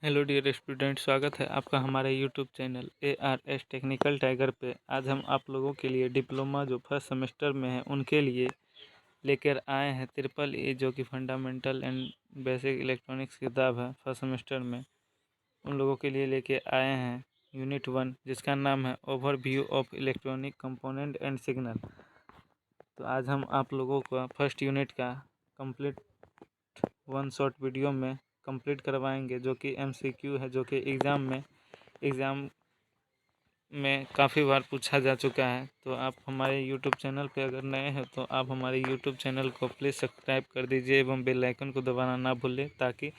Hello dear student, स्वागत है आपका हमारे YouTube channel ARS technical tiger पे। आज हम आप लोगों के लिए डिप्लोमा जो फर्स्ट सेमेस्टर में है उनके लिए लेकर आए हैं ट्रिपल E, जो कि फंडामेंटल एंड बेसिक इलेक्ट्रॉनिक्स की किताब है फर्स्ट सेमेस्टर में। उन लोगों के लिए लेके आए हैं यूनिट 1, जिसका नाम है overview of electronic component and signal. तो आज हम आप लोगों को फर्स्ट यूनिट का कंप्लीट वन शॉर्ट वीडियो में कंप्लीट करवाएंगे, जो कि MCQ है, जो कि एग्ज़ाम में काफ़ी बार पूछा जा चुका है। तो आप हमारे यूट्यूब चैनल पे अगर नए हैं तो आप हमारे यूट्यूब चैनल को प्लीज़ सब्सक्राइब कर दीजिए एवं बेल आइकन को दबाना ना भूलें, ताकि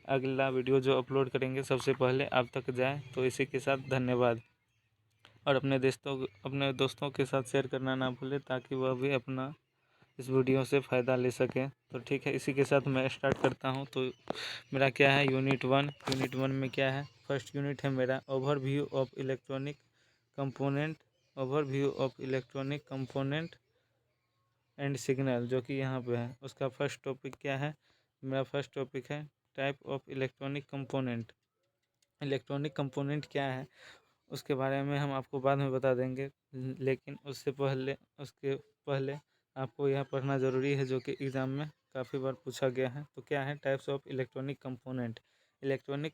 अगला वीडियो जो अपलोड करेंगे सबसे पहले आप तक जाए। तो इसी के साथ धन्यवाद, और अपने दोस्तों के साथ शेयर करना ना भूलें, ताकि वह भी अपना इस वीडियो से फ़ायदा ले सकें। तो ठीक है, इसी के साथ मैं स्टार्ट करता हूं। तो मेरा क्या है, यूनिट वन में क्या है, फर्स्ट यूनिट है मेरा overview of electronic component and signal, जो कि यहाँ पे है। उसका फर्स्ट टॉपिक क्या है, मेरा फर्स्ट टॉपिक है टाइप ऑफ इलेक्ट्रॉनिक कंपोनेंट क्या है उसके बारे में हम आपको बाद में बता देंगे, लेकिन उसके पहले आपको यह पढ़ना ज़रूरी है, जो कि एग्ज़ाम में काफ़ी बार पूछा गया है। तो क्या है टाइप्स ऑफ इलेक्ट्रॉनिक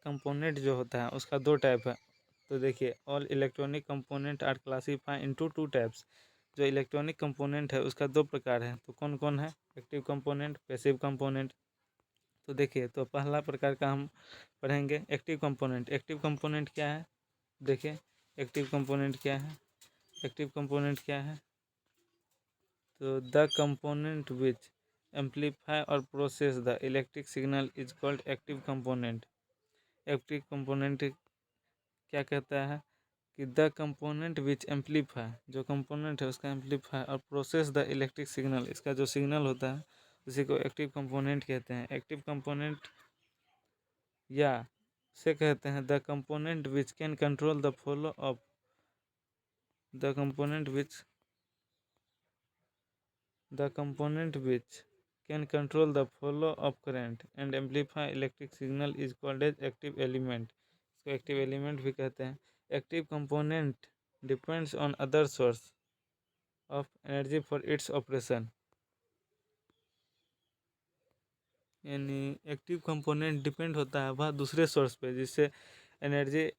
कंपोनेंट जो होता है उसका दो टाइप है। तो देखिए, all electronic component are classify into two types. जो इलेक्ट्रॉनिक कंपोनेंट है उसका दो प्रकार है। तो कौन कौन है, एक्टिव कंपोनेंट, पैसिव कंपोनेंट। तो देखिए, तो पहला प्रकार का हम पढ़ेंगे एक्टिव कंपोनेंट क्या है। देखिए, एक्टिव कंपोनेंट क्या है, तो द कंपोनेंट विच एम्पलीफाई और process the electric signal is called active component. Active component क्या कहता है कि द कंपोनेंट विच एम्पलीफाई, जो कंपोनेंट है उसका एम्पलीफाई और प्रोसेस द इलेक्ट्रिक सिग्नल, इसका जो सिग्नल होता है उसी को एक्टिव कंपोनेंट कहते हैं। एक्टिव कंपोनेंट या से कहते हैं the component which can control the flow of the component which can control the flow of current and amplify electric signal is called as active element। इसको एक्टिव एलिमेंट भी कहते हैं। Active component depends on other source of energy for its operation. यानी active component depend होता है वह दूसरे source पे, जिससे एनर्जी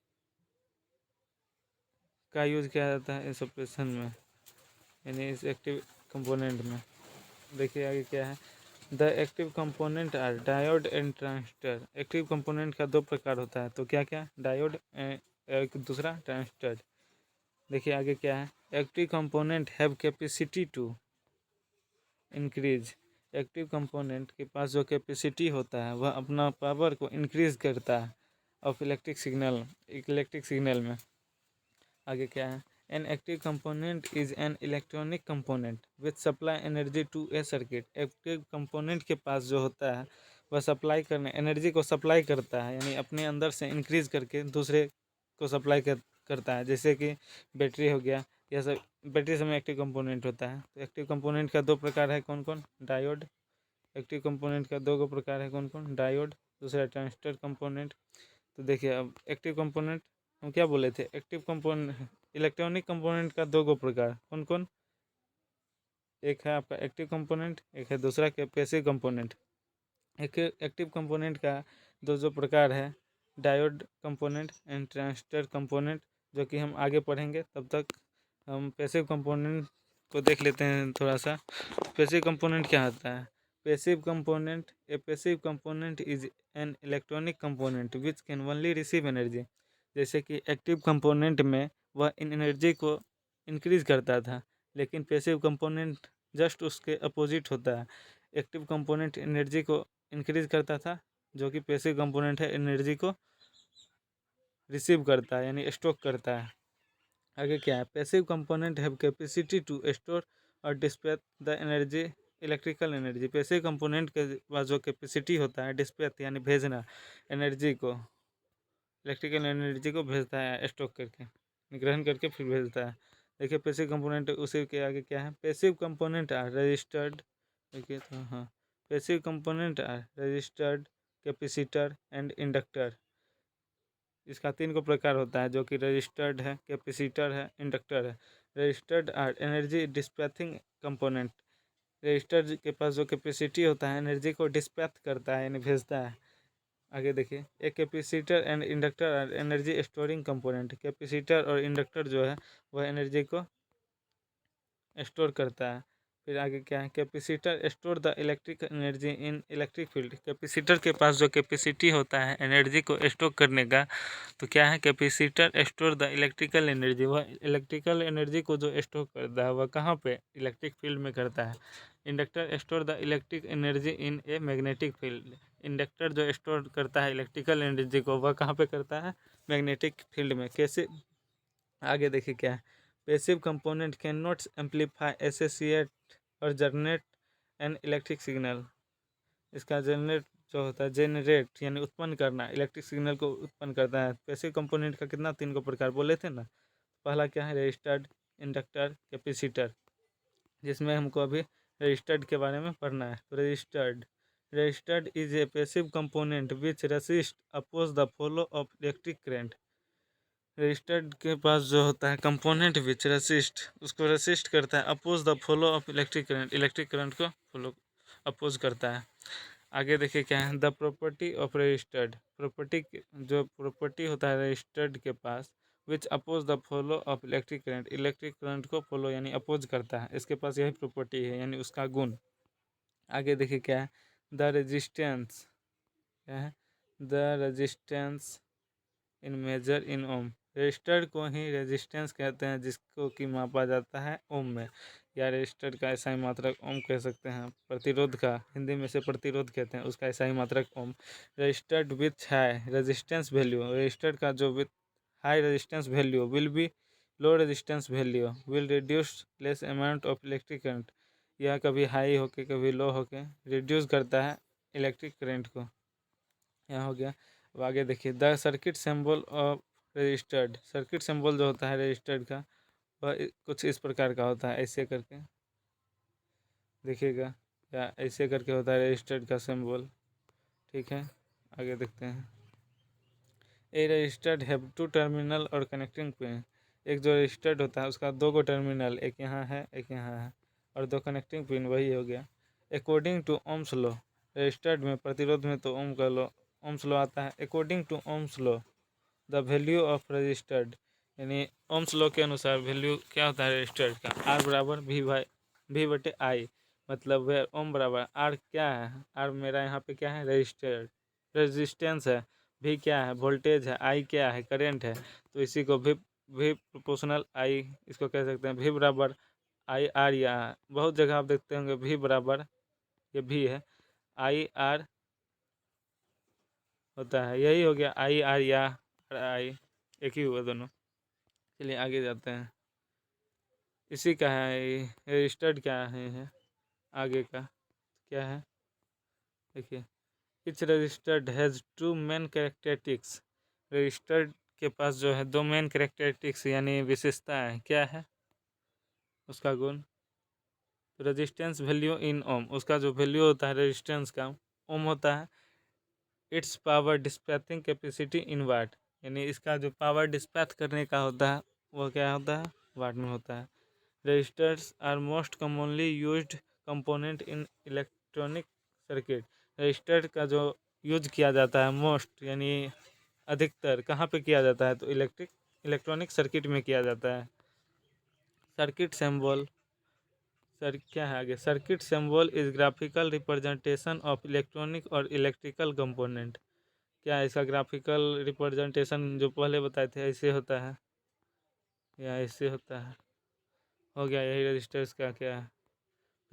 का यूज किया जाता है इस ऑपरेशन में, यानी इस एक्टिव कंपोनेंट में। देखिए आगे क्या है, the active component are diode and transistor. Active component का दो प्रकार होता है। तो क्या क्या, डायोड एक दूसरा ट्रांजिस्टर। देखिए आगे क्या है, active component have capacity to increase. Active component के पास जो कैपेसिटी होता है वह अपना पावर को इंक्रीज करता है ऑफ इलेक्ट्रिक सिग्नल में। आगे क्या है, an active component is an electronic component with supply energy to a circuit. Active component के पास जो होता है वह एनर्जी को सप्लाई करता है, यानी अपने अंदर से इंक्रीज करके दूसरे को करता है। जैसे कि बैटरी हो गया, यह सब बैटरी समय एक्टिव कंपोनेंट होता है। तो एक्टिव कंपोनेंट का दो प्रकार है, कौन कौन, डायोड। एक्टिव कंपोनेंट का दो प्रकार है, कौन कौन, डायोड, दूसरा ट्रांजिस्टर कंपोनेंट। तो देखिए, अब एक्टिव कंपोनेंट हम क्या बोले थे, इलेक्ट्रॉनिक कंपोनेंट का दो प्रकार, कौन कौन, एक है आपका एक्टिव कंपोनेंट, एक है दूसरा पैसिव कंपोनेंट। एक एक्टिव कंपोनेंट का दो प्रकार है, diode component and transistor component, जो कि हम आगे पढ़ेंगे। तब तक हम पैसिव कंपोनेंट को देख लेते हैं थोड़ा सा। पैसिव कंपोनेंट क्या होता है, passive component is an electronic component which can only receive energy. जैसे कि एक्टिव कंपोनेंट में वह इन एनर्जी को इंक्रीज करता था, लेकिन पैसिव कंपोनेंट जस्ट उसके अपोजिट होता है। एक्टिव कंपोनेंट एनर्जी को इंक्रीज करता था, जो कि पैसिव कंपोनेंट है एनर्जी को रिसीव करता है, यानी स्टॉक करता है। आगे क्या है, passive component have capacity to store और dispatch the energy electrical energy. Passive component के पास जो कैपेसिटी होता है डिस्पैच यानी भेजना, एनर्जी को इलेक्ट्रिकल एनर्जी को भेजता है, स्टॉक करके ग्रहण करके फिर भेजता है। देखिए पैसिव कंपोनेंट, उसी के आगे क्या है, पैसिव कंपोनेंट आर रजिस्टर्ड। देखिए तो हाँ, passive component are registered, capacitor and inductor. इसका 3 को प्रकार होता है, जो कि रजिस्टर्ड है, कैपेसिटर है, इंडक्टर है। Registered are energy dissipating component. Register के पास जो कैपेसिटी होता है एनर्जी को डिस्पैथ करता है यानी भेजता है। आगे देखिए, एक capacitor and inductor are energy storing component. Capacitor और इंडक्टर जो है वह एनर्जी को स्टोर करता है। फिर आगे क्या है, capacitor store the electric energy in electric field. Capacitor के पास जो कैपेसिटी होता है एनर्जी को स्टोर करने का, तो क्या है, capacitor store the electrical energy. वह इलेक्ट्रिकल एनर्जी को जो स्टोर करता है वह कहाँ पे, इलेक्ट्रिक फील्ड में करता है। Inductor store the electric energy in a magnetic field. Inductor जो स्टोर करता है इलेक्ट्रिकल एनर्जी को वह कहाँ पे करता है, मैग्नेटिक फील्ड में। कैसे, आगे देखिए क्या है, passive component can not amplify, associate और जनरेट एन इलेक्ट्रिक सिग्नल। इसका जनरेट जो होता है, जेनरेट यानी उत्पन्न करना, इलेक्ट्रिक सिग्नल को उत्पन्न करता है। पैसिव कंपोनेंट का कितना, 3 को प्रकार बोले थे ना। पहला क्या है, रजिस्टर्ड, इंडक्टर, कैपेसिटर, जिसमें हमको अभी रजिस्टर्ड के बारे में पढ़ना है। तो registered is a passive component which resist oppose the flow of electric current. Registered के पास जो होता है कंपोनेंट विच रेसिस्ट, उसको रेसिस्ट करता है, oppose the flow of electric current, electric current को फ्लो अपोज करता है। आगे देखिए क्या है, द प्रॉपर्टी ऑफ रजिस्टर्ड। जो प्रॉपर्टी होता है रजिस्टर्ड के पास, which oppose the flow of electric current, electric current को फ्लो यानी अपोज करता है। इसके पास यही प्रॉपर्टी है यानी उसका गुण। आगे देखिए क्या है, द रेजिस्टेंस, क्या है, the resistance in measure in ohm. Register को ही रेजिस्टेंस कहते हैं, जिसको कि मापा जाता है ओम में, या रजिस्टर का ऐसा ही मात्रक ओम कह सकते हैं। प्रतिरोध का हिंदी में से प्रतिरोध कहते हैं, उसका ऐसा ही मात्रक ohm. Registered with high resistance value, register का जो with high resistance value will be low resistance value will reduce less amount of electric current. यह कभी हाई होके कभी लो होके रिड्यूस करता है इलेक्ट्रिक करंट को। यहाँ हो गया। अब आगे देखिए, the circuit symbol of registered. Circuit symbol जो होता है रजिस्टर्ड का वह कुछ इस प्रकार का होता है, ऐसे करके देखिएगा, या ऐसे करके होता है रजिस्टर्ड का सिंबल। ठीक है, आगे देखते हैं। ए रजिस्टर्ड हैव 2 टर्मिनल और कनेक्टिंग पिन। एक जो रजिस्टर्ड होता है उसका 2 को टर्मिनल, एक यहाँ है एक यहाँ है, और 2 कनेक्टिंग पिन, वही हो गया। According to Ohm's law, registered में प्रतिरोध में तो ओम का लॉ, ओम्स लॉ आता है। According to Ohm's law the value of registered, यानी ओम्स लॉ के अनुसार वैल्यू क्या होता है रजिस्टर्ड का, आर बराबर वी बटे आई। मतलब वह ओम बराबर आर क्या है, आर मेरा यहाँ पे क्या है, रजिस्टर्ड रेजिस्टेंस है, भी क्या है, वोल्टेज है, आई क्या है, करंट है। तो इसी को भी प्रोपोर्शनल आई इसको कह सकते हैं। भी बराबर आई आर, या बहुत जगह आप देखते होंगे भी बराबर, ये भी है, आई आर होता है, यही हो गया आई आर या आई, एक ही हुआ दोनों। चलिए आगे जाते हैं। इसी का है रजिस्टर्ड, क्या है आगे का क्या है, देखिए। Etch registered has 2 main characteristics. Registered के पास जो है 2 मेन कैरेक्टरिस्टिक्स यानी विशेषता है, क्या है उसका गुण, रेजिस्टेंस वैल्यू इन ओम। उसका जो वैल्यू होता है रेजिस्टेंस का ओम होता है। इट्स पावर डिस्पैथिंग कैपेसिटी इन वाट, यानी इसका जो पावर डिस्पैथ करने का होता है वो क्या होता है, वाट में होता है। Registers are most commonly used component in electronic circuit. Register का जो यूज किया जाता है मोस्ट यानी अधिकतर कहाँ पे किया जाता है, तो इलेक्ट्रॉनिक सर्किट में किया जाता है। सर्किट सिंबल, सर क्या है आगे, circuit symbol is graphical representation of electronic और इलेक्ट्रिकल कंपोनेंट। क्या है इसका ग्राफिकल रिप्रेजेंटेशन, जो पहले बताए थे ऐसे होता है या ऐसे होता है, हो गया यही रजिस्टर्स का क्या है।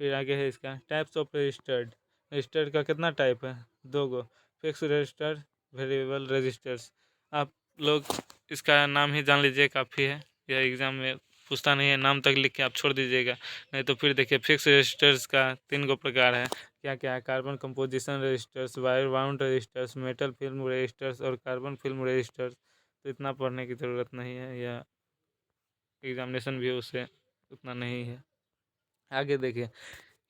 फिर आगे है इसका टाइप्स ऑफ रजिस्टर्ड। रजिस्टर्ड का कितना टाइप है, 2 गो, फिक्स रजिस्टर, वेरिएबल रजिस्टर्स। आप लोग इसका नाम ही जान लीजिए काफ़ी है, यह एग्ज़ाम में पूछता नहीं है, नाम तक लिख के आप छोड़ दीजिएगा। नहीं तो फिर देखिए, फिक्स रजिस्टर्स का 3 गो प्रकार है, क्या क्या है, carbon composition registers, wire bound registers, metal film registers और कार्बन फिल्म रजिस्टर्स। तो इतना पढ़ने की ज़रूरत नहीं है, या एग्जामिनेशन भी उससे उतना नहीं है। आगे देखिए,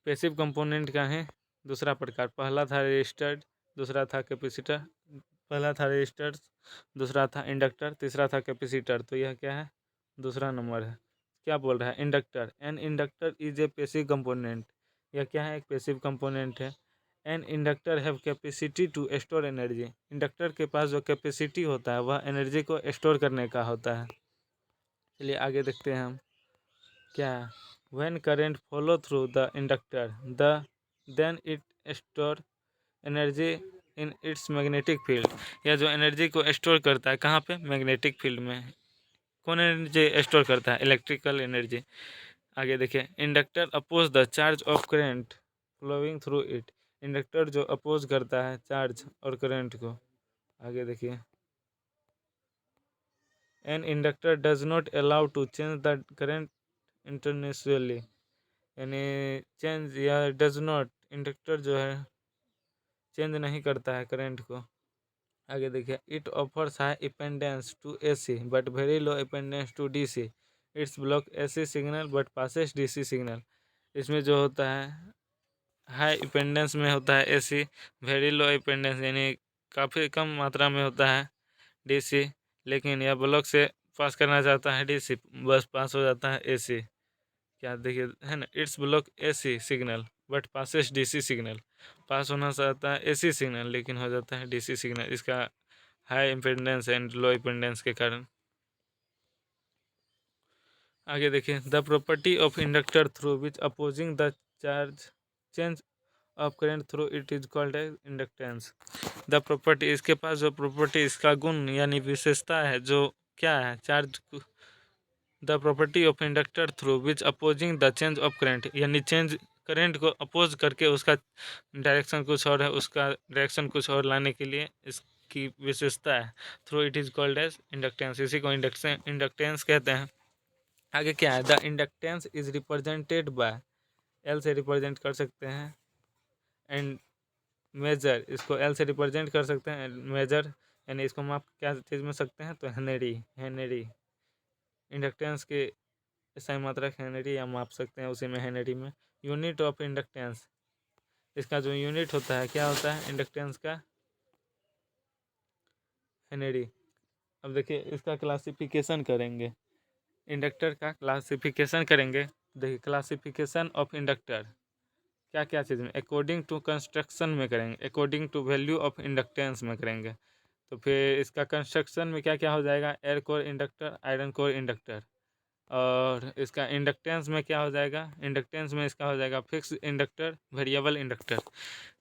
पैसिव कंपोनेंट का है दूसरा प्रकार, पहला था रजिस्टर्ड, दूसरा था कैपेसिटर, पहला था रजिस्टर, दूसरा था इंडक्टर, तीसरा था कैपेसिटर। तो यह क्या है, दूसरा नंबर है। क्या बोल रहा है, inductor. An inductor is a passive component. यह क्या है, एक पैसिव कंपोनेंट है। An inductor have capacity to store energy. Inductor के पास जो कैपेसिटी होता है वह एनर्जी को स्टोर करने का होता है। चलिए आगे देखते हैं हम क्या है। When current follow through the inductor then it store energy in its magnetic field. यह जो एनर्जी को स्टोर करता है कहाँ पे, मैग्नेटिक फील्ड में। कौन एनर्जी स्टोर करता है, इलेक्ट्रिकल एनर्जी। आगे देखिए, inductor oppose the charge of current flowing through it. Inductor जो अपोज करता है चार्ज और करंट को। आगे देखिए, an inductor does not allow to change the current internationally. यानी चेंज या डज नॉट, इंडक्टर जो है चेंज नहीं करता है करंट को। आगे देखिए, it offers high impedance to AC but very low impedance to DC. It's block AC signal but passes DC signal. इसमें जो होता है हाई इपेंडेंस में होता है एसी, वेरी लो इपेंडेंस यानी काफ़ी कम मात्रा में होता है डीसी, लेकिन यह ब्लॉक से पास करना चाहता है डीसी, बस पास हो जाता है एसी। क्या देखिए है ना, it's block AC signal but passes DC signal. Pass होना चाहता है एसी सिग्नल लेकिन हो जाता है डीसी सिग्नल, इसका high impedance and low impedance के कारण। आगे देखिए, the property of inductor through which opposing the charge change of current through it is called as inductance. The property, इसके पास जो प्रॉपर्टी, इसका गुण यानी विशेषता है जो क्या है, charge. The property of inductor through which opposing the change of current, यानी चेंज करंट को अपोज करके उसका डायरेक्शन कुछ और है, उसका डायरेक्शन कुछ और लाने के लिए इसकी विशेषता है। Through it is called as inductance, इसी को इंडक्टेंस कहते हैं। आगे क्या है, the inductance is represented by, L से रिप्रेजेंट कर सकते हैं, एंड मेजर, इसको एल से रिप्रेजेंट कर सकते हैं, मेजर यानी इसको माप क्या चीज़ में सकते हैं, तो हेनरी। हेनरी इंडक्टेंस के सही मात्रक हेनरी या माप सकते हैं उसी में, हेनरी में। यूनिट ऑफ इंडक्टेंस, इसका जो यूनिट होता है क्या होता है इंडक्टेंस का, हेनरी। अब देखिए इसका क्लासिफिकेशन करेंगे, इंडक्टर का क्लासिफिकेशन करेंगे। देखिए, क्लासिफिकेशन ऑफ इंडक्टर क्या क्या चीज़ में, अकॉर्डिंग टू कंस्ट्रक्शन में करेंगे, according to value of inductance में करेंगे। तो फिर इसका कंस्ट्रक्शन में क्या क्या हो जाएगा, air core inductor, iron core inductor. और इसका इंडक्टेंस में क्या हो जाएगा, इंडक्टेंस में इसका हो जाएगा फिक्स इंडक्टर, वेरिएबल इंडक्टर।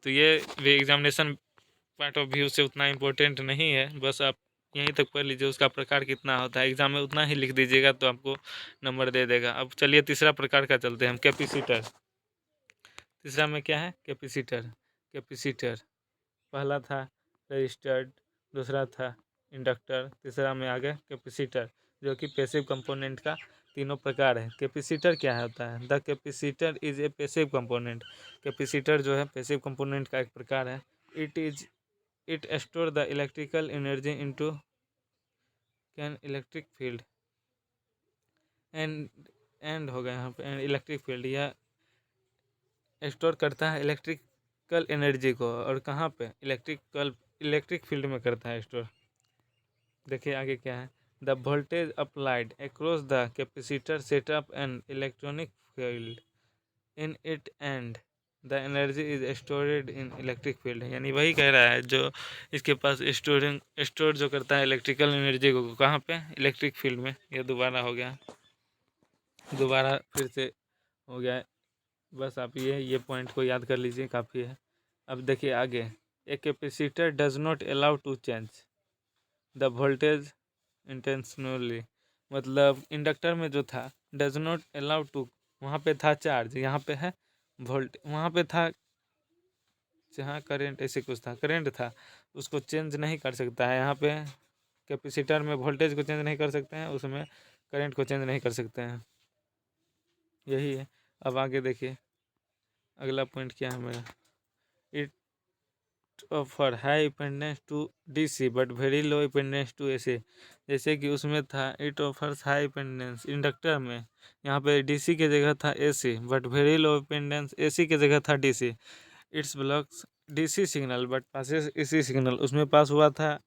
तो ये भी एग्जामिनेशन पॉइंट ऑफ व्यू से उतना इम्पोर्टेंट नहीं है, बस आप यहीं तक पढ़ लीजिए, उसका प्रकार कितना होता है एग्जाम में उतना ही लिख दीजिएगा तो आपको नंबर दे देगा। अब चलिए तीसरा प्रकार का चलते हैं हम, कैपेसिटर। तीसरा में क्या है, कैपेसिटर। कैपेसिटर पहला था रजिस्टर्ड, दूसरा था इंडक्टर, तीसरा में आ गया कैपेसिटर, जो कि पैसिव कंपोनेंट का तीनों प्रकार है। कैपेसिटर क्या होता है, the capacitor is a passive component. Capacitor जो है पैसिव कंपोनेंट का एक प्रकार है। It store the electrical energy into can electric field and हो गया यहाँ पे, एंड इलेक्ट्रिक फील्ड, यह स्टोर करता है इलेक्ट्रिकल एनर्जी को, और कहाँ पे, इलेक्ट्रिक फील्ड में करता है स्टोर। देखिए आगे क्या है, the voltage applied across the capacitor setup an electronic field in it and the energy is storeyed in electric field. यानी वही कह रहा है जो इसके पास स्टोर जो करता है इलेक्ट्रिकल एनर्जी को, कहाँ पे, इलेक्ट्रिक फील्ड में। यह दोबारा हो गया, दोबारा फिर से हो गया। बस आप ये पॉइंट को याद कर लीजिए, काफ़ी है। अब देखिए आगे, a capacitor does not allow to change the voltage intentionally. मतलब इंडक्टर में जो था डज नॉट अलाउ टू, वहाँ पे था चार्ज, यहाँ पे है वोल्ट, वहाँ पे था जहाँ करंट, ऐसे कुछ था, करंट था, उसको चेंज नहीं कर सकता है। यहाँ पे कैपेसिटर में वोल्टेज को चेंज नहीं कर सकते हैं, उसमें करंट को चेंज नहीं कर सकते हैं, यही है। अब आगे देखिए अगला पॉइंट क्या है मेरा, it offer high dependence to DC but very low dependence to AC. जैसे कि उसमें था it offers high dependence inductor में, यहाँ पे डीसी की जगह था AC, but very low dependence AC की जगह था DC. It's blocks DC signal but passes AC signal, उसमें पास हुआ था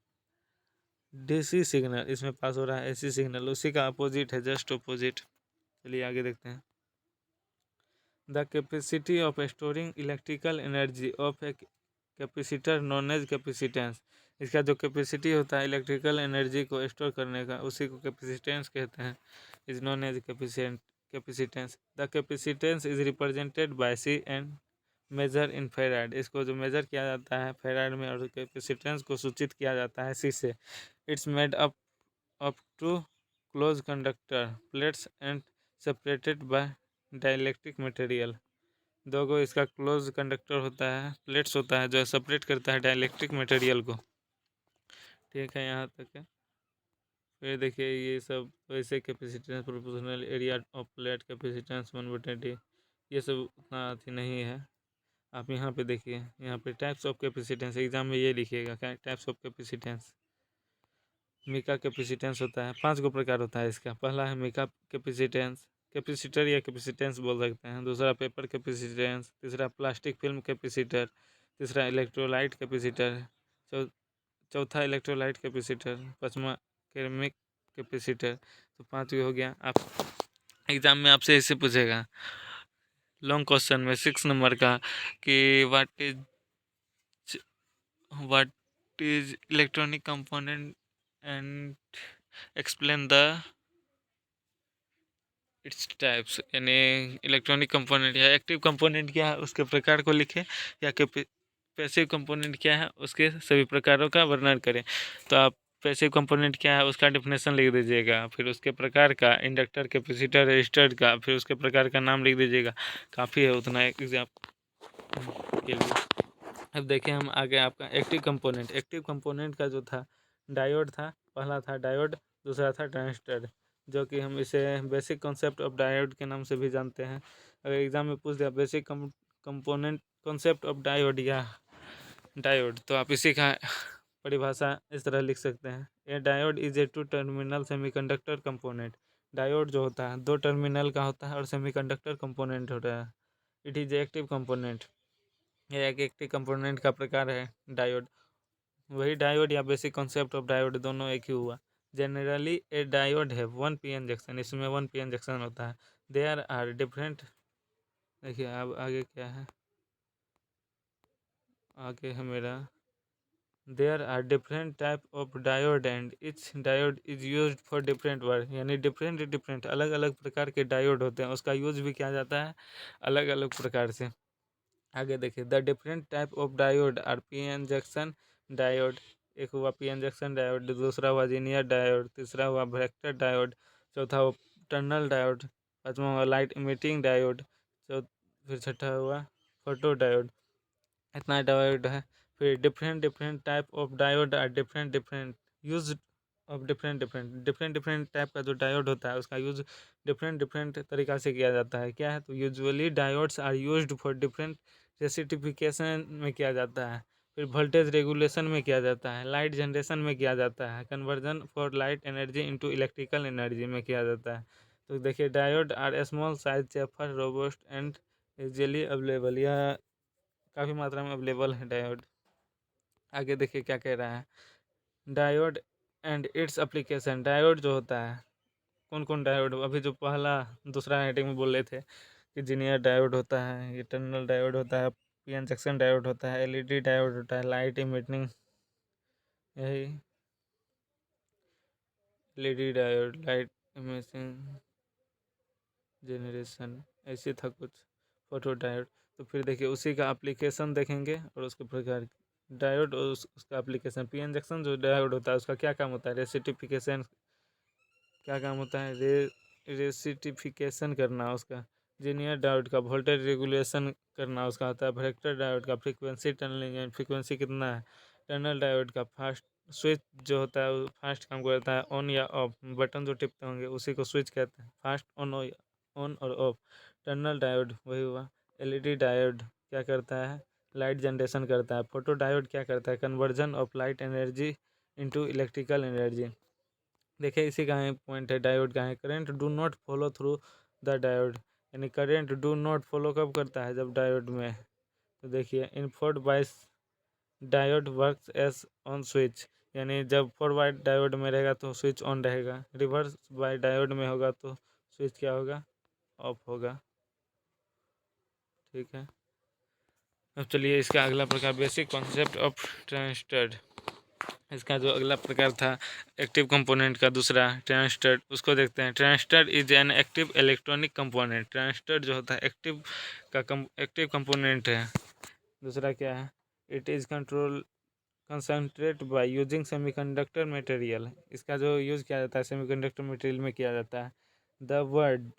डीसी सिग्नल, इसमें पास हो रहा है एसी सिग्नल, उसी का अपोजिट है, जस्ट अपोजिट। चलिए आगे देखते हैं। The capacity of storing electrical energy of a capacitor known as capacitance. इसका जो कैपेसिटी होता है इलेक्ट्रिकल एनर्जी को स्टोर करने का, उसी को कैपेसिटेंस कहते हैं। Is known as capacitance. The capacitance is represented by C and measure in farad. इसको जो मेजर किया जाता है फेराड में, और कैपेसिटेंस को सूचित किया जाता है सी से। It's made up two close conductor plates and separated by dielectric material. दो गो इसका क्लोज कंडक्टर होता है, प्लेट्स होता है जो सेपरेट करता है डाइलेक्ट्रिक मटेरियल को। ठीक है, यहाँ तक है। फिर देखिए ये सब वैसे capacitance proportional area of plate capacitance 1/d, ये सब उतना अथी नहीं है। आप यहाँ पे देखिए, यहाँ पे टाइप्स ऑफ कैपेसिटेंस, एग्जाम में ये लिखिएगा क्या types of capacitance. Mica capacitance होता है, 5 गो प्रकार होता है इसका। पहला है मीका कैपेसिटेंस, कैपेसिटर या कैपेसिटेंस बोल सकते हैं। दूसरा पेपर कैपेसिटेंस। तीसरा प्लास्टिक फिल्म कैपेसिटर। तीसरा इलेक्ट्रोलाइट कैपेसिटर। चौथा इलेक्ट्रोलाइट कैपेसिटर। पाँचवा केमिक कैपेसिटर। तो 5 हो गया। आप एग्जाम में आपसे ऐसे पूछेगा लॉन्ग क्वेश्चन में 6 नंबर का कि what is electronic component and explain the its types. यानी इलेक्ट्रॉनिक कंपोनेंट या एक्टिव कंपोनेंट क्या है उसके प्रकार को लिखे, या पैसिव कंपोनेंट क्या है उसके सभी प्रकारों का वर्णन करें। तो आप पैसिव कंपोनेंट क्या है उसका डेफिनेशन लिख दीजिएगा, फिर उसके प्रकार का इंडक्टर कैपेसिटर रजिस्टर का, फिर उसके प्रकार का नाम लिख दीजिएगा। काफ़ी है उतना एग्जाम के लिए। अब देखें हम आगे आपका एक्टिव कंपोनेंट। एक्टिव कंपोनेंट का जो था डायोड था, पहला था डायोड, दूसरा था ट्रांजिस्टर, जो कि हम इसे बेसिक कॉन्सेप्ट ऑफ डायोड के नाम से भी जानते हैं। अगर एग्जाम में पूछ दिया basic component concept of diode या डायोड, तो आप इसी का परिभाषा इस तरह लिख सकते हैं। ए diode is a 2 terminal semiconductor component. Diode जो होता है 2 टर्मिनल का होता है और सेमीकंडक्टर कंपोनेंट होता है। It is active component. यह एक एक्टिव कंपोनेंट का प्रकार है डायोड। वही डायोड या बेसिक कॉन्सेप्ट ऑफ डायोड दोनों एक ही हुआ। जनरली ए डायोड है 1 पीएन जंक्शन, इसमें 1 पीएन जंक्शन होता है। देयर आर डिफरेंट, देखिए अब आगे क्या है, आगे है मेरा there are different type of diode and each diode is use for different work. यानी डिफरेंट अलग अलग प्रकार के डायोड होते हैं, उसका यूज भी किया जाता है अलग अलग प्रकार से। आगे देखिए the different type of diode are PN junction diode. एक हुआ पीएन जंक्शन डायोड, दूसरा हुआ जीनियर डायोड, तीसरा हुआ वेक्टर डायोड, चौथा हुआ टनल डायोड, पांचवा हुआ लाइट इमिटिंग डायोड, फिर छठा हुआ फोटो डायोड। इतना डायोड है। फिर different type of diode are different use of different type का जो डायोड होता है उसका यूज डिफरेंट तरीका से किया जाता है। क्या है, तो usually diodes are used for different rectification में किया जाता है, फिर वोल्टेज रेगुलेशन में किया जाता है, लाइट जनरेशन में किया जाता है, conversion for light energy into electrical energy में किया जाता है। तो देखिए diode are small size cheaper robust and easily available. यह काफ़ी मात्रा में अवेलेबल है डायोड। आगे देखिए क्या कह रहा है, diode and its application. Diode जो होता है, कौन कौन डायोड, अभी जो पहला दूसरा हेडिंग में बोल रहे थे कि जीनियर डायोड होता है, ये टनल डायोड होता है, पीएन जंक्शन डायोड होता है, एलईडी डायोड होता है, लाइट इमिटिंग, यही LED diode, light emitting generation, ऐसे था कुछ, फोटो डायोड। तो फिर देखिए उसी का एप्लीकेशन देखेंगे और उसके प्रकार डायोड और उसका एप्लीकेशन। पीएन जंक्शन जो डायोड होता है उसका क्या काम होता है, रेसिटिफिकेशन, क्या काम होता है, रेसिटिफिकेशन करना उसका। जीनियर डायोड का वोल्टेज रेगुलेशन करना उसका होता है। वेक्टर डायोड का फ्रीक्वेंसी टनलिंग, फ्रीक्वेंसी कितना है। टनल डायोड का फास्ट स्विच जो होता है वो फास्ट काम करता है, ऑन या ऑफ, बटन जो टिपते होंगे उसी को स्विच कहते हैं, फास्ट ऑन और ऑफ। टनल डायोड वही हुआ। एलईडी डायोड क्या करता है, लाइट जनरेशन करता है। फोटो डायोड क्या करता है, conversion of light energy into electrical energy. देखिए इसी का पॉइंट है डायोड का है, current do not follow through the diode. यानी करेंट डू नॉट फॉलो कब करता है, जब डायोड में। तो देखिए in forward bias diode works as on switch, यानी जब फॉरवर्ड डायोड में रहेगा तो स्विच ऑन रहेगा, रिवर्स बाय डायोड में होगा तो स्विच क्या होगा, ऑफ होगा। ठीक है, अब चलिए इसका अगला प्रकार, बेसिक कॉन्सेप्ट ऑफ ट्रांजिस्टर। इसका जो अगला प्रकार था एक्टिव कंपोनेंट का दूसरा, ट्रांजिस्टर, उसको देखते हैं। Transistor is an active electronic component. Transistor जो होता है एक्टिव एक्टिव कंपोनेंट है। दूसरा क्या है, it is control concentrate by using semiconductor material. इसका जो यूज़ किया जाता है सेमीकंडक्टर मटेरियल में किया जाता है। The word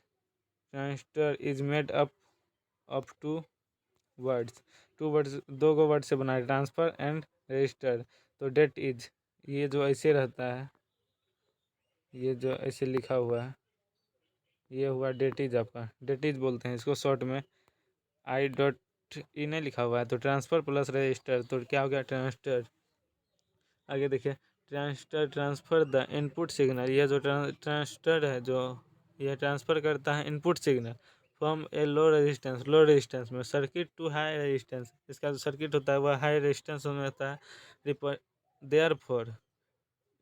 transistor is made up of two words, दो गो वर्ड से बना है, ट्रांसफर एंड रजिस्टर। तो डेट इज, ये जो ऐसे रहता है, ये जो ऐसे लिखा हुआ है, ये हुआ डेट इज। आपका डेट इज बोलते हैं इसको शॉर्ट में। आई डॉट ई नहीं लिखा हुआ है तो ट्रांसफर प्लस रजिस्टर, तो क्या हो गया, ट्रांजिस्टर। आगे देखिए, transistor transfer the input signal. यह जो ट्रांजिस्टर है जो यह ट्रांसफर करता है input signal from A low resistance में सर्किट टू हाई रेजिस्टेंस। इसका जो सर्किट होता है वह हाई रेजिस्टेंस में होता है। Therefore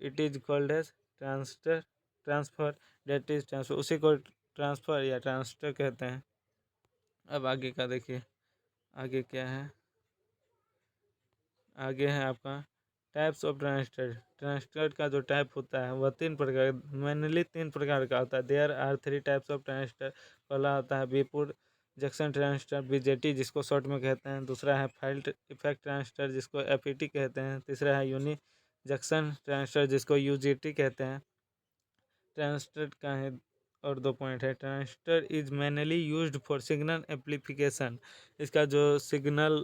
it is called as transistor transfer, that is transfer, उसी को ट्रांसफर या ट्रांजिस्टर कहते हैं। अब आगे का देखिए, आगे क्या है, आगे है आपका टाइप्स ऑफ ट्रांजिस्टर। ट्रांजिस्टर का जो टाइप होता है वह मेनली तीन प्रकार का होता है। There are three types of transistor. पहला होता है बीपुर जंक्शन ट्रांजिस्टर, बीजेटी जिसको शॉर्ट में कहते हैं। दूसरा है फाइल्ड इफेक्ट ट्रांजिस्टर जिसको एफईटी कहते हैं। तीसरा है यूनि जंक्शन ट्रांजिस्टर जिसको यूजीटी कहते हैं। ट्रांजिस्टर का है और दो पॉइंट है, transistor is mainly used for signal amplification. इसका जो सिग्नल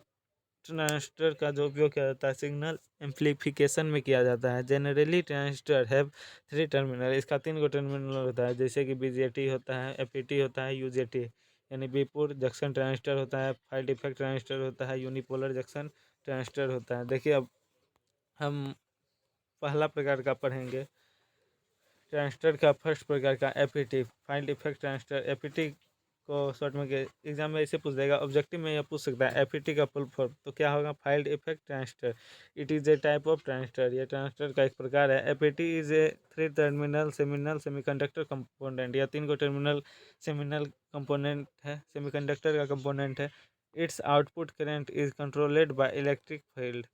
ट्रांजिस्टर का जो उपयोग किया जाता है सिग्नल एम्पलीफिकेशन में किया जाता है। Generally transistor have three terminal. इसका तीन गो टर्मिनल होता है, जैसे कि बीजेटी होता है, एफईटी होता है, यूजेटी। यानी बीपुर जंक्शन ट्रांजिस्टर होता है, फाइल्ड इफेक्ट ट्रांजिस्टर होता है, यूनिपोलर जंक्शन ट्रांजिस्टर होता है। देखिए अब हम पहला प्रकार का पढ़ेंगे ट्रांजिस्टर का। फर्स्ट प्रकार का FET, filed effect transistor. FET को शॉर्ट में एग्जाम में ऐसे पूछ देगा, ऑब्जेक्टिव में यह पूछ सकता है एफईटी का फुल फॉर्म, तो क्या होगा, field effect transistor. It is a type of transistor, ये ट्रांजिस्टर का एक प्रकार है। FET is a three terminal seminal semiconductor component, या तीन को टर्मिनल सेमिनल कंपोनेंट है, सेमीकंडक्टर का कंपोनेंट है। Its output current is controlled by electric field.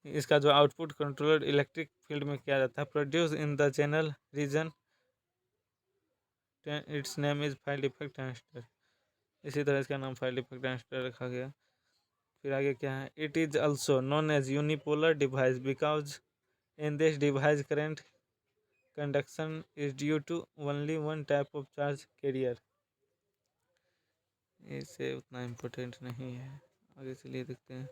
इसका जो आउटपुट कंट्रोल्ड इलेक्ट्रिक फील्ड में किया जाता है। Produce in the channel region, it's name is field effect transistor. इसी तरह इसका नाम फाइल्ड इफेक्ट ट्रांजिस्टर रखा गया। फिर आगे क्या है, it is also known as unipolar device because in this device current conduction is due to only one type of charge carrier. इसे उतना इम्पोर्टेंट नहीं है, आगे चलिए देखते हैं।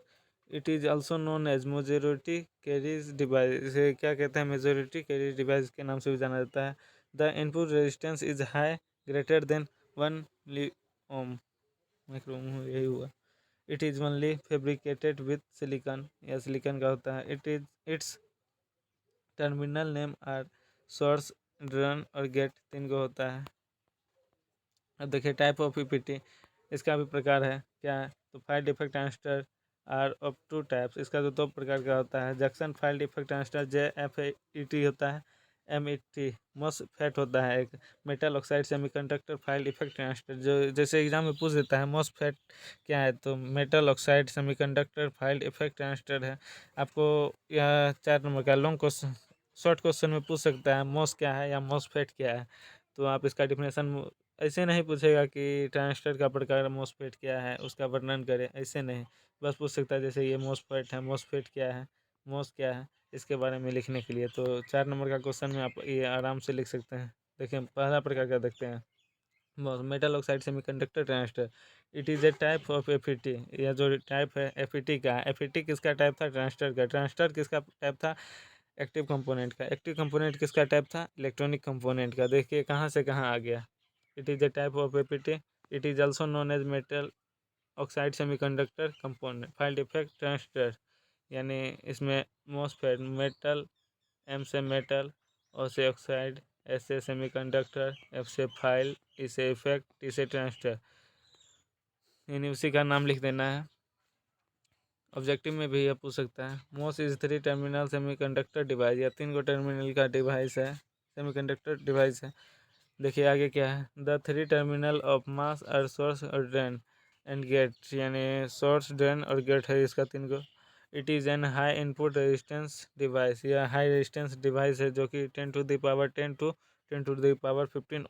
It is also known as majority carries device. इसे क्या कहते हैं, मेजोरिटी कैरीज डिवाइस के नाम से भी जाना जाता है। The input resistance is high greater than 1 ohm micro ohm, यही हुआ। It is only fabricated with silicon, या सिलिकॉन का होता है। It's terminal name are source, drain और गेट, तीन को होता है। अब देखिए टाइप ऑफ ईपीटी, इसका भी प्रकार है क्या है, तो field effect transistor are of two types. इसका जो दो प्रकार का होता है, junction field effect transistor JFET होता है, MET मॉसफेट होता है एक, metal oxide semiconductor field effect transistor. जो जैसे एग्जाम में पूछ देता है मॉसफेट क्या है, तो metal oxide semiconductor field effect transistor है। आपको यह 4 नंबर का लॉन्ग क्वेश्चन, शॉर्ट क्वेश्चन में पूछ सकता है मॉस क्या है या मॉसफेट क्या है, तो आप इसका डिफिनेशन ऐसे नहीं पूछेगा कि ट्रांजिस्टर का प्रकार मॉसफेट क्या है उसका वर्णन करें, ऐसे नहीं, बस पूछ सकता है जैसे ये मॉसफेट है, मॉसफेट क्या है, मॉस क्या है, इसके बारे में लिखने के लिए। तो 4 नंबर का क्वेश्चन में आप ये आराम से लिख सकते हैं। देखिए पहला प्रकार का देखते हैं, metal oxide semiconductor transistor. It is a type of FET. यह जो टाइप है एफईटी का, एफईटी किसका टाइप था, ट्रांजिस्टर का। ट्रांजिस्टर किसका टाइप था, एक्टिव कंपोनेंट का। एक्टिव कंपोनेंट किसका टाइप था, इलेक्ट्रॉनिक कंपोनेंट का। देखिए कहाँ से कहाँ आ गया। It is a type of APT. It is also known as metal oxide semiconductor component field effect transistor, यानी इसमें मॉसफेट, मेटल, एम से मेटल, ओ से ऑक्साइड, एस से सेमीकंडक्टर, एफ से फाइल, ई से इफेक्ट, टी से transistor, यानी उसी का नाम लिख देना है। ऑब्जेक्टिव में भी यह पूछ सकता है। MOS is 3 terminal semiconductor device, या 3 टर्मिनल का डिवाइस है, सेमीकंडक्टर डिवाइस है। देखिए आगे क्या है, द 3 टर्मिनल ऑफ मास और सोर्स और ड्रेन एंड गेट, यानी सोर्स ड्रेन और गेट है इसका 3 को। It is an high input resistance device, या हाई रेजिस्टेंस डिवाइस है जो कि 10 टू 10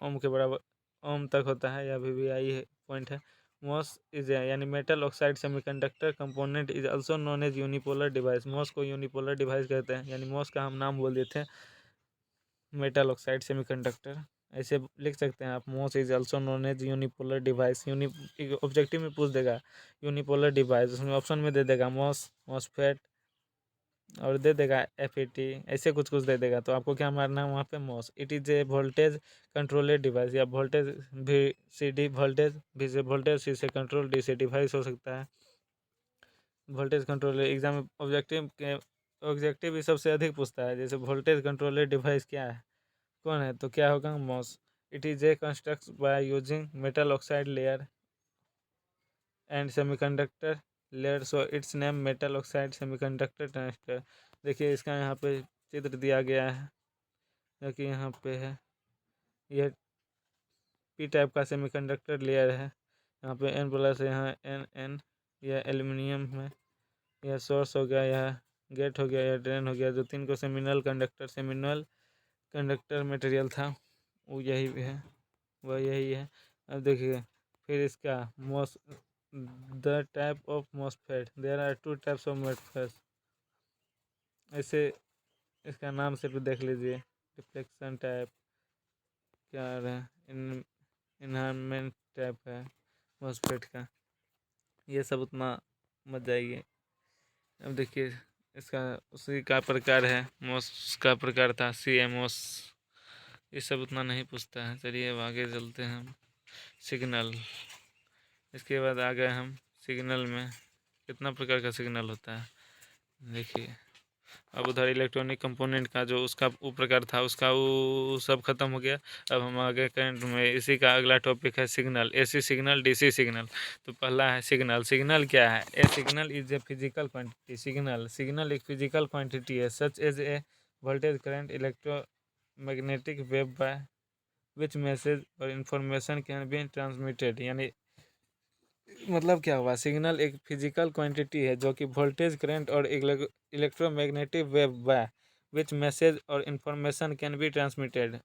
ओम के बराबर ओम तक होता है, या VVI है पॉइंट है। मोस इज यानी metal oxide semiconductor component is also known as unipolar device, MOS को यूनिपोलर डिवाइस कहते हैं, यानी मोस का हम नाम बोल देते हैं मेटल ऑक्साइड सेमीकंडक्टर, ऐसे लिख सकते हैं आप। MOS is also known as unipolar device. Objective में पूछ देगा यूनिपोलर डिवाइस, उसमें ऑप्शन में दे देगा मोस, मॉसफेट और दे देगा FET, ऐसे कुछ कुछ दे देगा, तो आपको क्या मारना है वहाँ पे, MOS. It is a voltage controlled device, या वोल्टेज VCD वोल्टेज, V से वोल्टेज, C से कंट्रोल, D से डिवाइस हो सकता है। वोल्टेज कंट्रोल एग्जाम में ऑब्जेक्टिव भी सबसे अधिक पूछता है, जैसे वोल्टेज कंट्रोलेड डिवाइस क्या है, कौन है, तो क्या होगा, मोस। It is A construct by using metal oxide layer and semiconductor layer, so it's name metal oxide semiconductor transistor. देखिए इसका यहाँ पे चित्र दिया गया है, जो कि यहाँ पे है, यह P टाइप का सेमीकंडक्टर लेयर है। यहाँ पे N+, यहाँ N, यह एल्यूमिनियम में, यह सोर्स हो गया, यह गेट हो गया, यह ड्रेन हो गया, जो 3 को सेमिनल कंडक्टर मटेरियल था वो यही है, वह यही है। अब देखिए फिर इसका MOS, the type of MOSFET, there are 2 types of MOSFET, ऐसे इसका नाम से भी देख लीजिए। रिफ्लेक्शन टाइप क्या आ रहा है, इन्हांसमेंट टाइप है मॉसफेट का, ये सब उतना मत जाइए। अब देखिए इसका उसी का प्रकार है, मोस का प्रकार था CMOS, ये सब उतना नहीं पूछता है। चलिए अब आगे चलते हैं हम, सिग्नल। इसके बाद आ गए हम सिग्नल में, कितना प्रकार का सिग्नल होता है देखिए। अब उधर इलेक्ट्रॉनिक कंपोनेंट का जो उसका वो प्रकार था, उसका वो सब खत्म हो गया। अब हम आगे करंट में, इसी का अगला टॉपिक है signal, AC signal, DC signal. तो पहला है सिग्नल। सिग्नल क्या है, a signal is a physical quantity. Signal एक फिजिकल क्वांटिटी है, such as a voltage, current, electromagnetic wave by which message और इंफॉर्मेशन कैन बी ट्रांसमिटेड, यानी मतलब क्या हुआ, सिग्नल एक फिजिकल क्वांटिटी है जो कि वोल्टेज, करंट और electromagnetic wave by which message और इंफॉर्मेशन कैन बी ट्रांसमिटेड,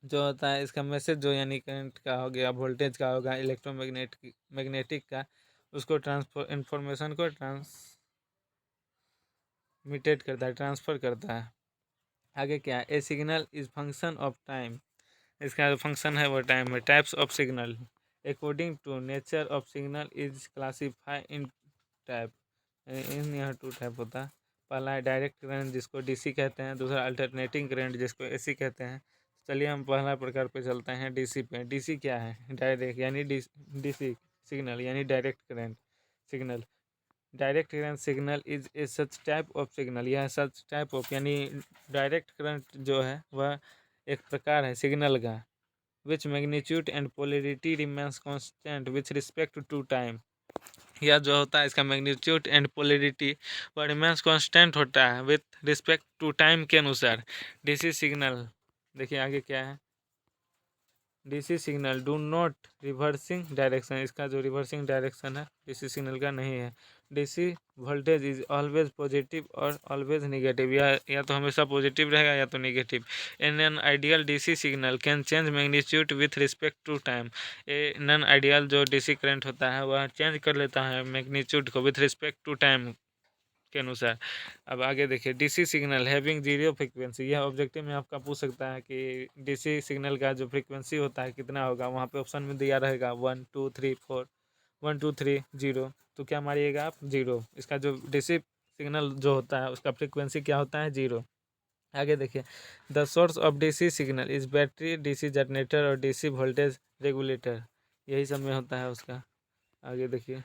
जो होता है इसका मैसेज, जो यानी करंट का हो गया, वोल्टेज का होगा, मैग्नेटिक का, उसको ट्रांसफर इंफॉर्मेशन को ट्रांसमिटेड करता है, ट्रांसफ़र करता है। आगे क्या है, a signal is function of time, इसका जो फंक्शन है वो टाइम है। Types of signal, according to nature of signal is classify in type, इन यहाँ 2 टाइप होता है। पहला है डायरेक्ट करंट जिसको DC कहते हैं, दूसरा अल्टरनेटिंग करंट जिसको AC कहते हैं। चलिए हम पहला प्रकार पे चलते हैं, DC पे। DC क्या है, डायरेक्ट यानी DC सिग्नल यानी direct current signal. Direct current signal is a such type of signal, यह सच टाइप ऑफ यानी डायरेक्ट करंट जो है वह एक प्रकार है सिग्नल का, which magnitude and polarity remains constant with respect to time. यह जो होता है इसका मैग्नीट्यूड एंड पोलरिटी वह रिमेंस कांस्टेंट होता है विथ रिस्पेक्ट टू टाइम के अनुसार। DC सिग्नल देखिए आगे क्या है, DC signal do not reversing direction, इसका जो रिवर्सिंग डायरेक्शन है DC सिग्नल का नहीं है। DC voltage is always positive और ऑलवेज निगेटिव, या तो हमेशा पॉजिटिव रहेगा या तो negative. In an ideal DC signal can change magnitude with respect to time, a non ideal जो DC करंट होता है वह चेंज कर लेता है मैग्नीट्यूड को विथ रिस्पेक्ट टू टाइम के अनुसार। अब आगे देखिए, DC signal having zero frequency, यह ऑब्जेक्टिव में आपका पूछ सकता है कि DC सिग्नल का जो फ्रीक्वेंसी होता है कितना होगा, वहाँ पे ऑप्शन में दिया रहेगा 1 2 3 4, 1 2 3 0, तो क्या मारिएगा आप, 0। इसका जो DC सिग्नल जो होता है उसका फ्रीक्वेंसी क्या होता है, 0। आगे देखिए, the source of DC signal is battery, DC generator और DC वोल्टेज रेगुलेटर, यही सब में होता है उसका। आगे देखिए,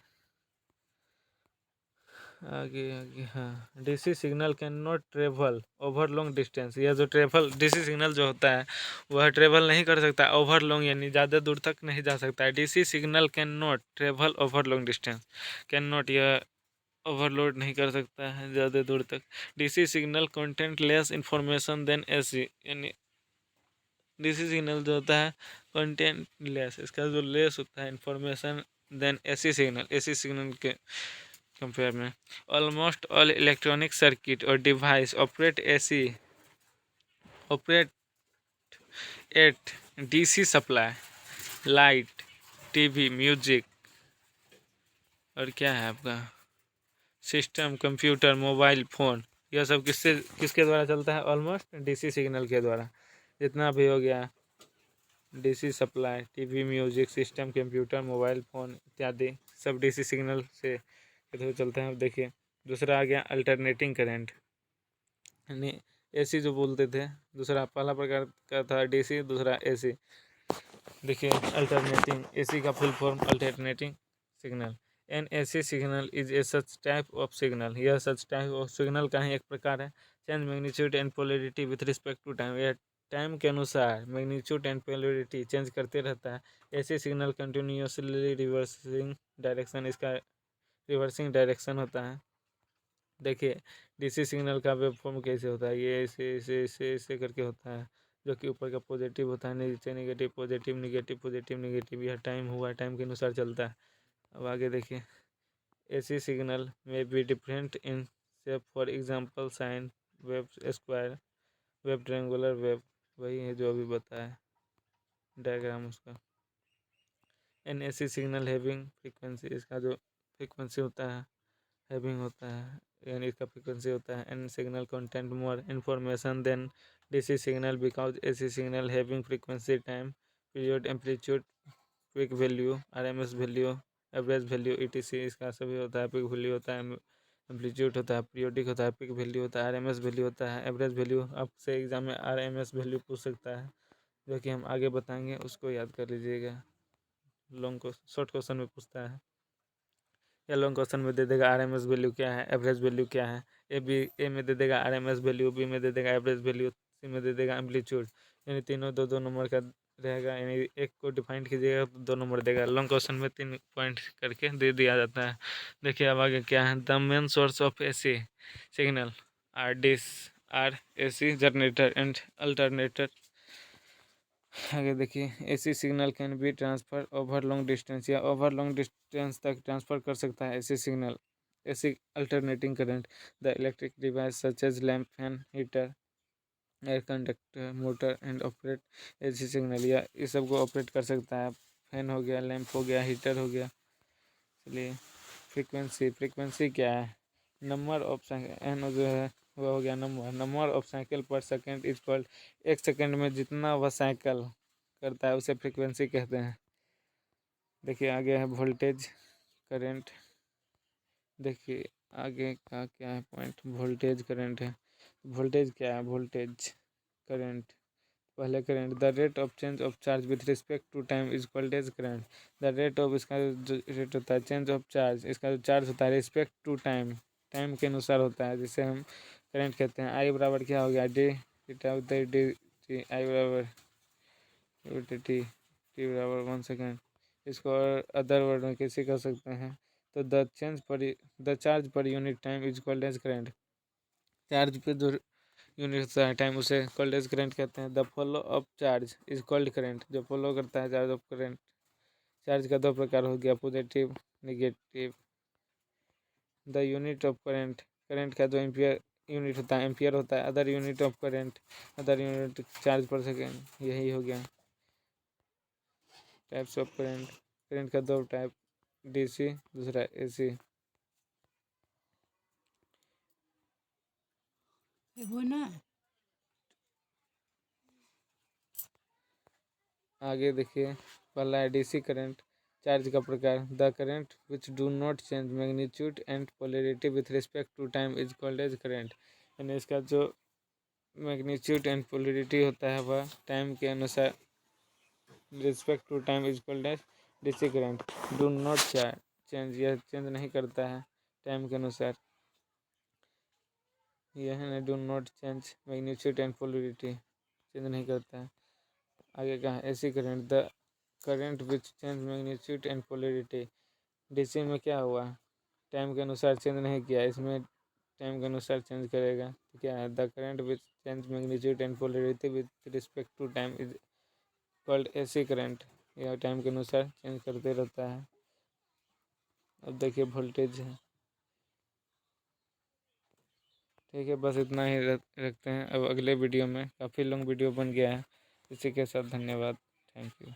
आगे आगे हाँ, DC signal can not travel over long distance, यह जो DC सिग्नल जो होता है वह ट्रेवल नहीं कर सकता ओवर लॉन्ग, यानी ज़्यादा दूर तक नहीं जा सकता है। DC signal can not travel over long distance, can not, यह ओवरलोड नहीं कर सकता है ज़्यादा दूर तक। DC signal content less information than AC, यानी डीसी सिग्नल जो होता है कंटेंट लेस, इसका जो लेस होता है इंफॉर्मेशन देन एसी सिग्नल के कंपेयर में। ऑलमोस्ट ऑल इलेक्ट्रॉनिक सर्किट और device operate at DC supply, light, TV, music, और क्या है आपका सिस्टम, कंप्यूटर, मोबाइल फ़ोन, यह सब किसके द्वारा चलता है? ऑलमोस्ट डीसी सिग्नल के द्वारा। जितना भी हो गया DC supply, TV, music, system, computer, mobile phone इत्यादि सब डीसी सिग्नल से के थ्रू चलते हैं। अब देखिए दूसरा आ गया अल्टरनेटिंग करंट, यानी एसी जो बोलते थे। दूसरा पहला प्रकार का था डीसी, दूसरा एसी। देखिए अल्टरनेटिंग, एसी का full form alternating signal. N AC signal is a such type of signal, यह सच टाइप ऑफ सिग्नल का ही एक प्रकार है। Change magnitude and polarity with respect to time, यह टाइम के अनुसार मैग्नीट्यूड एंड पोलरिटी चेंज करते रहता है। AC signal continuously reversing direction, इसका रिवर्सिंग डायरेक्शन होता है। देखिए डीसी सिग्नल का वेव फॉर्म कैसे होता है, ये ऐसे ऐसे ऐसे ऐसे करके होता है, जो कि ऊपर का पॉजिटिव होता है, नीचे negative, positive negative, positive negative. यह टाइम हुआ, टाइम के अनुसार चलता है। अब आगे देखिए एसी सिग्नल में be different in shape, for example sine wave, square wave, triangular wave, वही है जो अभी बताया डायग्राम उसका। N AC signal having frequency, इसका जो फ्रीक्वेंसी होता है हैविंग होता है, यानी इसका फ्रीक्वेंसी होता है। An signal content more information than DC signal because AC signal having frequency, time period, amplitude, peak value, RMS value, average value, etc, इसका सभी होता है। पीक वैल्यू होता है, एम्पलीट्यूड होता है, पीरियोडिक होता है, पीक वैल्यू होता है, आरएमएस वैल्यू होता है, एवरेज वैल्यू। आपसे एग्जाम में आरएमएस वैल्यू पूछ सकता है, जो कि हम आगे बताएंगे, उसको याद कर लीजिएगा। लॉन्ग को शॉर्ट क्वेश्चन में पूछता है, या लॉन्ग क्वेश्चन में दे देगा आरएमएस वैल्यू क्या है, एवरेज वैल्यू क्या है। ए में दे देगा आरएमएस वैल्यू, बी में दे देगा एवरेज वैल्यू, सी में दे देगा एम्पलीट्यूड, यानी तीनों दो दो नंबर का रहेगा, यानी एक को डिफाइंड कीजिएगा तो 2 नंबर देगा। लॉन्ग क्वेश्चन में 3 पॉइंट करके दे दिया जाता है। देखिए अब आगे क्या है, the main source of AC signal are AC generator and alternator. आगे देखिए AC signal can be transfer over long distance, या ओवर लॉन्ग डिस्टेंस तक ट्रांसफर कर सकता है AC signal. AC alternating current the electric device such as lamp, fan, heater, air conductor, motor and operate AC signal, या इस सब को operate कर सकता है। फैन हो गया, लैम्प हो गया, हीटर हो गया। चलिए फ्रीक्वेंसी क्या है? नंबर ऑफ साइकिल, एन जो है वह हो गया नंबर ऑफ साइकिल पर सेकेंड इज कॉल्ड, एक सेकेंड में जितना वह साइकिल करता है उसे फ्रीक्वेंसी कहते हैं। देखिए आगे है वोल्टेज करंट। देखिए आगे का क्या है पॉइंट, वोल्टेज करंट है। वोल्टेज क्या है? वोल्टेज करंट, पहले current, the rate of change of charge with respect to time is called as current. The rate of, इसका जो रेट होता है, चेंज ऑफ चार्ज, इसका जो चार्ज होता है रिस्पेक्ट टू टाइम, टाइम के अनुसार होता है, जिसे हम करंट कहते हैं। आई बराबर क्या हो गया, डी थीटा डी टी, आई बराबर टी, टी बराबर 1 सेकेंड। इसको और अदर वर्ड में कैसे कर सकते हैं, तो the charge per unit time is called as current. Charge पे जो यूनिट होता है टाइम, उसे कॉल्ड एज करंट कहते हैं। The flow of charge is called current, जो फॉलो करता है चार्ज ऑफ करंट। चार्ज का 2 प्रकार हो गया, positive, negative. The unit of current, current का जो एम्पियर यूनिट होता है एम्पियर होता है। Other unit of current, other unit charge पर सेकेंड, यही हो गया। टाइप्स ऑफ करंट, करंट का 2 टाइप, डीसी दूसरा एसी। वो ना आगे देखिए पहला है डीसी करंट, चार्ज का प्रकार। The current which do not change magnitude and polarity with respect to time is called as current, यानी इसका जो मैग्नीट्यूड एंड पोलरिटी होता है वह टाइम के अनुसार respect to time is called as DC current. Do not change, यह change नहीं करता है टाइम के अनुसार, यह है do not change magnitude and polarity, change नहीं करता है। आगे का है AC current, the current which change magnitude and polarity. DC में क्या हुआ, टाइम के अनुसार चेंज नहीं किया, इसमें टाइम के अनुसार चेंज करेगा। तो क्या है, the current with change magnitude and polarity with respect to time is called AC current. यह टाइम के अनुसार चेंज करते रहता है। अब देखिए वोल्टेज है। ठीक है, बस इतना ही रखते हैं। अब अगले वीडियो में, काफ़ी लॉन्ग वीडियो बन गया है। इसी के साथ धन्यवाद, थैंक यू।